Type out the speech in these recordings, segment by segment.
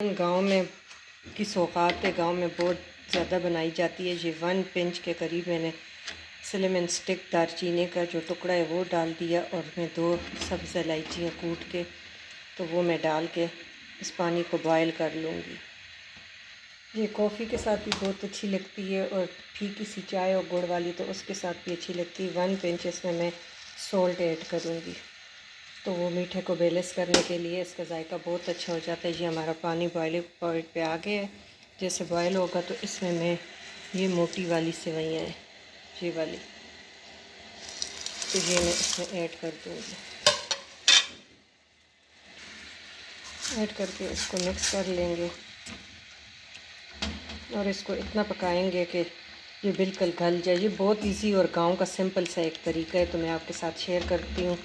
गांव में की सौगात है, गांव में बहुत ज़्यादा बनाई जाती है। ये 1 पिंच के करीब मैंने सिनेमन स्टिक दालचीनी का जो टुकड़ा है वो डाल दिया, और मैं 2 सब्ज़ इलायचियाँ कूट के तो वो मैं डाल के इस पानी को बॉयल कर लूँगी। ये कॉफ़ी के साथ भी बहुत अच्छी लगती है, और फीकी सी चाय और गुड़ वाली तो उसके साथ भी अच्छी लगती है। 1 पिंच इसमें मैं सॉल्ट ऐड करूँगी, तो वो मीठे को बैलेंस करने के लिए इसका जायका बहुत अच्छा हो जाता है। ये हमारा पानी बॉइलिंग पॉइंट पे आ गया है। जैसे बॉयल होगा तो इसमें मैं ये मोटी वाली सेवइयाँ हैं, ये वाली, तो ये मैं इसमें ऐड कर दूँगी। ऐड करके इसको मिक्स कर लेंगे, और इसको इतना पकाएंगे कि ये बिल्कुल गल जाए। ये बहुत इजी और गांव का सिंपल सा एक तरीका है, तो मैं आपके साथ शेयर करती हूँ।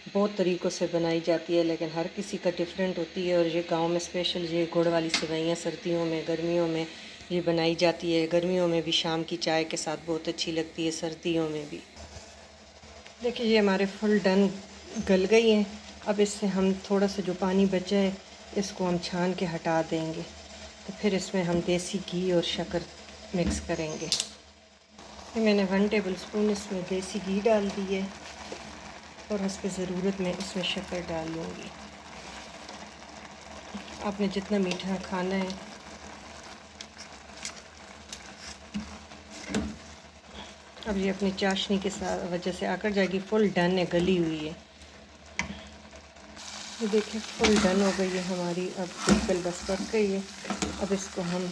बहुत तरीक़ों से बनाई जाती है, लेकिन हर किसी का डिफरेंट होती है। और ये गांव में स्पेशल ये गुड़ वाली सेवइयाँ सर्दियों में, गर्मियों में ये बनाई जाती है। गर्मियों में भी शाम की चाय के साथ बहुत अच्छी लगती है, सर्दियों में भी। देखिए ये हमारे फुल डन गल गई हैं। अब इससे हम थोड़ा सा जो पानी बचा है इसको हम छान के हटा देंगे, तो फिर इसमें हम देसी घी और शक्कर मिक्स करेंगे। ये मैंने 1 टेबल स्पून इसमें देसी घी डाल दी है, और हस्ब ज़रूरत में इसमें शक्कर डाल लूँगी। आपने जितना मीठा खाना है, अब ये अपनी चाशनी के साथ वजह से आकर जाएगी। फुल डन है, गली हुई है। ये देखिए फुल डन हो गई है हमारी, अब बिल्कुल बस पक गई है। अब इसको हम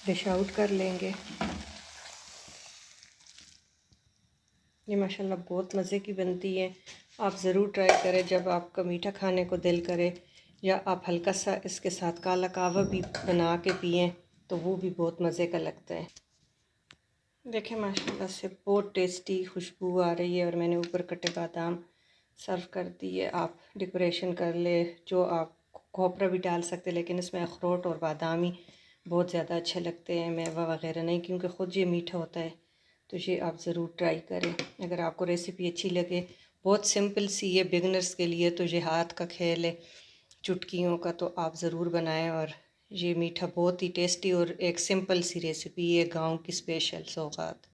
डिश आउट कर लेंगे। ये माशाल्लाह बहुत मज़े की बनती है। आप ज़रूर ट्राई करें जब आपका मीठा खाने को दिल करे, या आप हल्का सा इसके साथ काला कावा भी बना के पिएं तो वो भी बहुत मज़े का लगता है। देखें माशाल्लाह से बहुत टेस्टी खुशबू आ रही है, और मैंने ऊपर कटे बादाम सर्व कर दिए। आप डेकोरेशन कर ले, जो आप खोपरा भी डाल सकते, लेकिन इसमें अखरोट और बादाम ही बहुत ज़्यादा अच्छे लगते हैं, मेवा वगैरह नहीं, क्योंकि ख़ुद ये मीठा होता है। तो ये आप ज़रूर ट्राई करें। अगर आपको रेसिपी अच्छी लगे, बहुत सिंपल सी है बिगनर्स के लिए, तो ये हाथ का खेल है चुटकियों का, तो आप ज़रूर बनाएं। और ये मीठा बहुत ही टेस्टी और एक सिंपल सी रेसिपी है, गांव की स्पेशल सौगात।